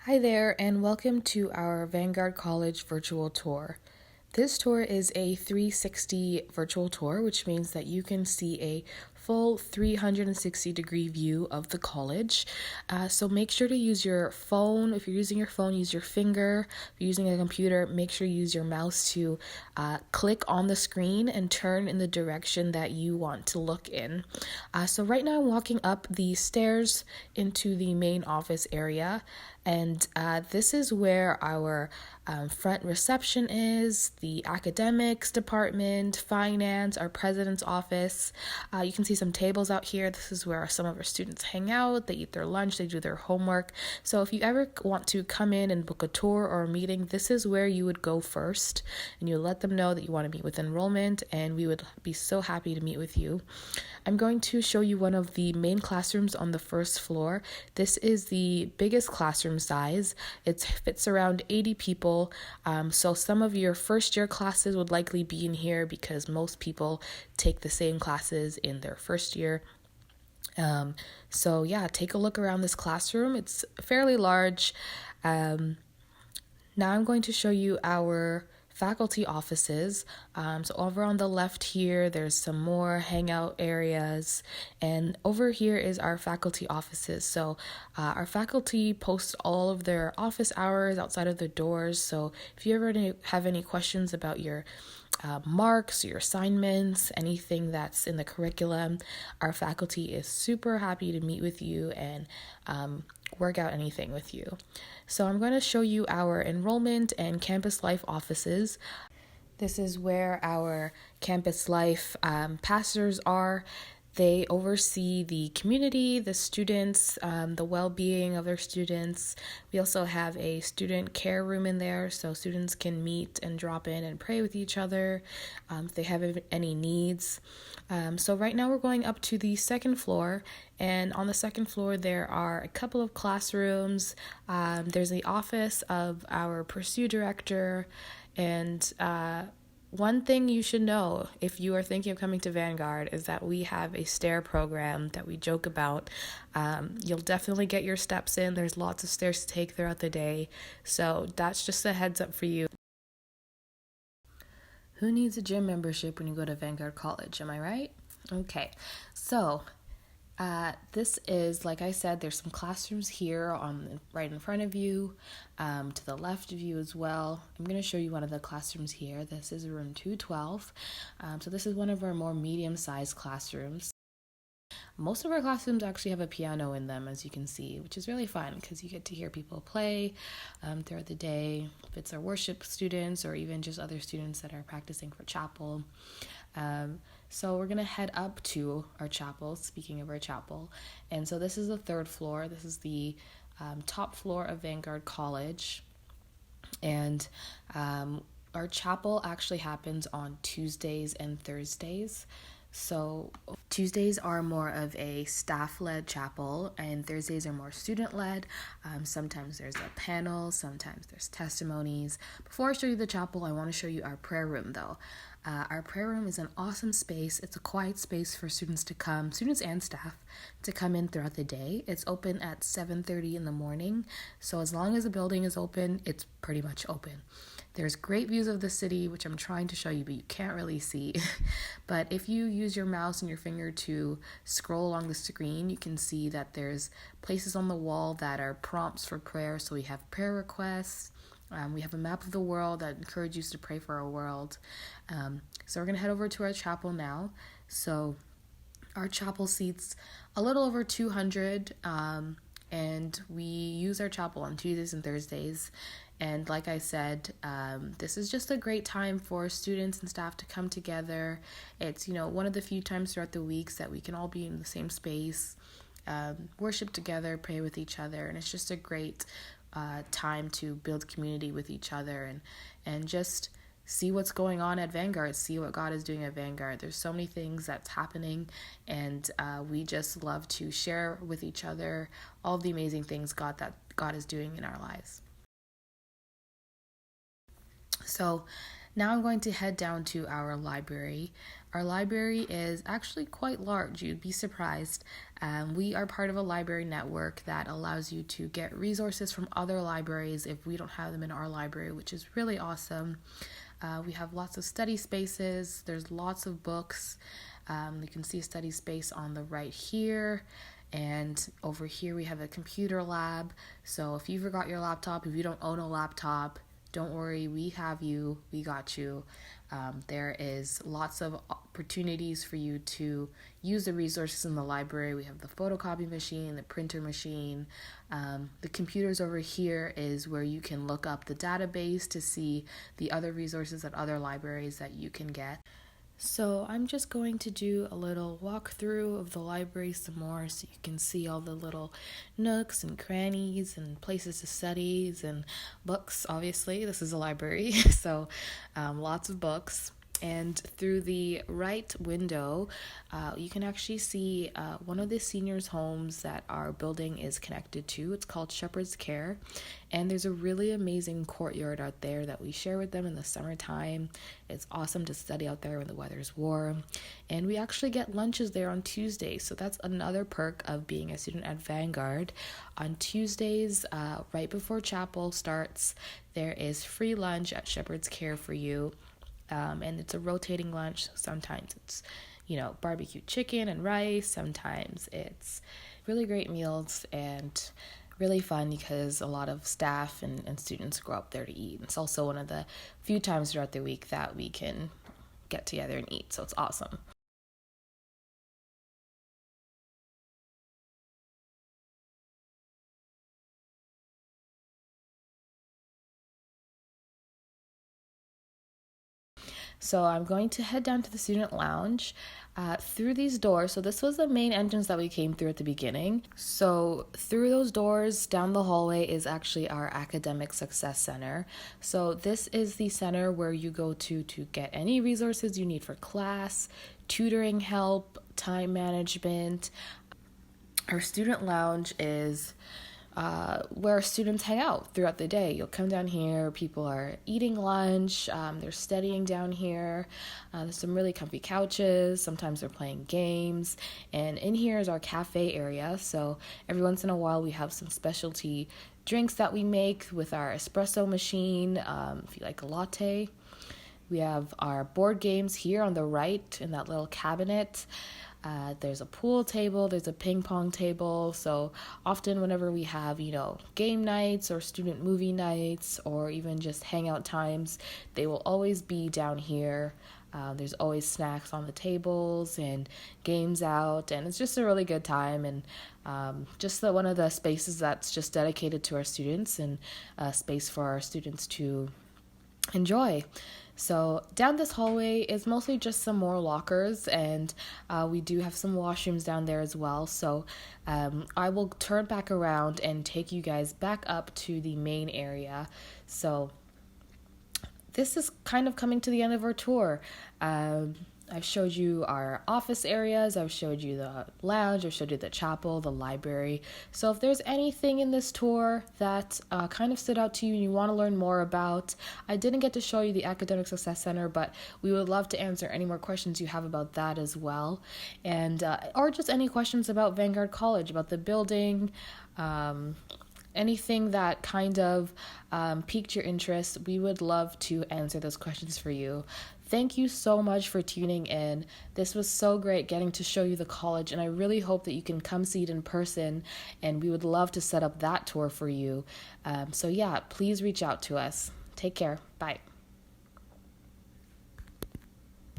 Hi there, and welcome to our Vanguard College virtual tour. This tour is a 360 virtual tour, which means that you can see a full 360-degree view of the college. So make sure to use your phone. If you're using your phone, use your finger. If you're using a computer, make sure you use your mouse to click on the screen and turn in the direction that you want to look in. So right now I'm walking up the stairs into the main office area. And this is where our front reception is, the academics department, finance, our president's office. You can see some tables out here. This is where some of our students hang out. They eat their lunch, they do their homework. So if you ever want to come in and book a tour or a meeting, this is where you would go first. And you let them know that you want to meet with enrollment, and we would be so happy to meet with you. I'm going to show you one of the main classrooms on the first floor. This is the biggest classroom size. It fits around 80 people. So some of your first year classes would likely be in here because most people take the same classes in their first year. So yeah, take a look around this classroom. It's fairly large. Now I'm going to show you our faculty offices. So over on the left here, there's some more hangout areas, and over here is our faculty offices. So our faculty post all of their office hours outside of the doors. So if you ever have any questions about your marks, your assignments, anything that's in the curriculum, our faculty is super happy to meet with you and work out anything with you. So I'm going to show you our enrollment and campus life offices. This is where our campus life pastors are. They oversee the community, the students, the well-being of their students. We also have a student care room in there, so students can meet and drop in and pray with each other if they have any needs. So right now we're going up to the second floor, and on the second floor there are a couple of classrooms. There's the office of our Pursue director, and one thing you should know if you are thinking of coming to Vanguard is that we have a stair program that we joke about. You'll definitely get your steps in. There's lots of stairs to take throughout the day. So that's just a heads up for you. Who needs a gym membership when you go to Vanguard College? Am I right? Okay. So this is, like I said, there's some classrooms here right in front of you, to the left of you as well. I'm going to show you one of the classrooms here. This is room 212. So this is one of our more medium-sized classrooms. Most of our classrooms actually have a piano in them, as you can see, which is really fun because you get to hear people play throughout the day. If it's our worship students or even just other students that are practicing for chapel. So we're going to head up to our chapel, speaking of our chapel. And so this is the third floor. This is the top floor of Vanguard College. And our chapel actually happens on Tuesdays and Thursdays. So Tuesdays are more of a staff-led chapel, and Thursdays are more student-led. Sometimes there's a panel, sometimes there's testimonies. Before I show you the chapel, I want to show you our prayer room, though. Our prayer room is an awesome space. It's a quiet space for students and staff, to come in throughout the day. It's open at 7:30 in the morning, so as long as the building is open, it's pretty much open. There's great views of the city, which I'm trying to show you, but you can't really see. But if you use your mouse and your finger to scroll along the screen, you can see that there's places on the wall that are prompts for prayer. So we have prayer requests. We have a map of the world that encourages you to pray for our world. So we're going to head over to our chapel now. So our chapel seats a little over 200, and we use our chapel on Tuesdays and Thursdays. And like I said, this is just a great time for students and staff to come together. It's, one of the few times throughout the weeks that we can all be in the same space, worship together, pray with each other, and it's just a great time to build community with each other and just see what's going on at Vanguard, see what God is doing at Vanguard. There's so many things that's happening, and we just love to share with each other all the amazing things God is doing in our lives. So Now I'm going to head down to our library. Our library is actually quite large. You'd be surprised. We are part of a library network that allows you to get resources from other libraries if we don't have them in our library, which is really awesome. We have lots of study spaces. There's lots of books. You can see a study space on the right here. And over here we have a computer lab. So if you forgot your laptop, if you don't own a laptop, don't worry, we have you, we got you. There is lots of opportunities for you to use the resources in the library. We have the photocopy machine, the printer machine. The computers over here is where you can look up the database to see the other resources at other libraries that you can get. So I'm just going to do a little walkthrough of the library some more so you can see all the little nooks and crannies and places to study and books. Obviously, this is a library, so lots of books. And through the right window, you can actually see one of the seniors' homes that our building is connected to. It's called Shepherd's Care. And there's a really amazing courtyard out there that we share with them in the summertime. It's awesome to study out there when the weather's warm. And we actually get lunches there on Tuesdays. So that's another perk of being a student at Vanguard. On Tuesdays, right before chapel starts, there is free lunch at Shepherd's Care for you. And it's a rotating lunch. Sometimes it's, barbecue chicken and rice. Sometimes it's really great meals and really fun because a lot of staff and students go up there to eat. It's also one of the few times throughout the week that we can get together and eat. So it's awesome. So I'm going to head down to the student lounge through these doors. So this was the main entrance that we came through at the beginning. So through those doors down the hallway is actually our Academic Success Center. So this is the center where you go to get any resources you need for class, tutoring help, time management. Our student lounge is where students hang out throughout the day. You'll come down here, people are eating lunch, they're studying down here. There's some really comfy couches, sometimes they're playing games, and in here is our cafe area. So every once in a while we have some specialty drinks that we make with our espresso machine, if you like a latte. We have our board games here on the right in that little cabinet. There's a pool table, there's a ping pong table. So often whenever we have, game nights or student movie nights or even just hangout times, they will always be down here. There's always snacks on the tables and games out, and it's just a really good time, and just one of the spaces that's just dedicated to our students and a space for our students to enjoy. So down this hallway is mostly just some more lockers, and we do have some washrooms down there as well. So I will turn back around and take you guys back up to the main area. So this is kind of coming to the end of our tour. I've showed you our office areas, I've showed you the lounge, I've showed you the chapel, the library. So if there's anything in this tour that kind of stood out to you and you want to learn more about, I didn't get to show you the Academic Success Center, but we would love to answer any more questions you have about that as well. And or just any questions about Vanguard College, about the building, anything that kind of piqued your interest. We would love to answer those questions for you. Thank you so much for tuning in. This was so great getting to show you the college, and I really hope that you can come see it in person, and we would love to set up that tour for you. So yeah, please reach out to us. Take care. Bye.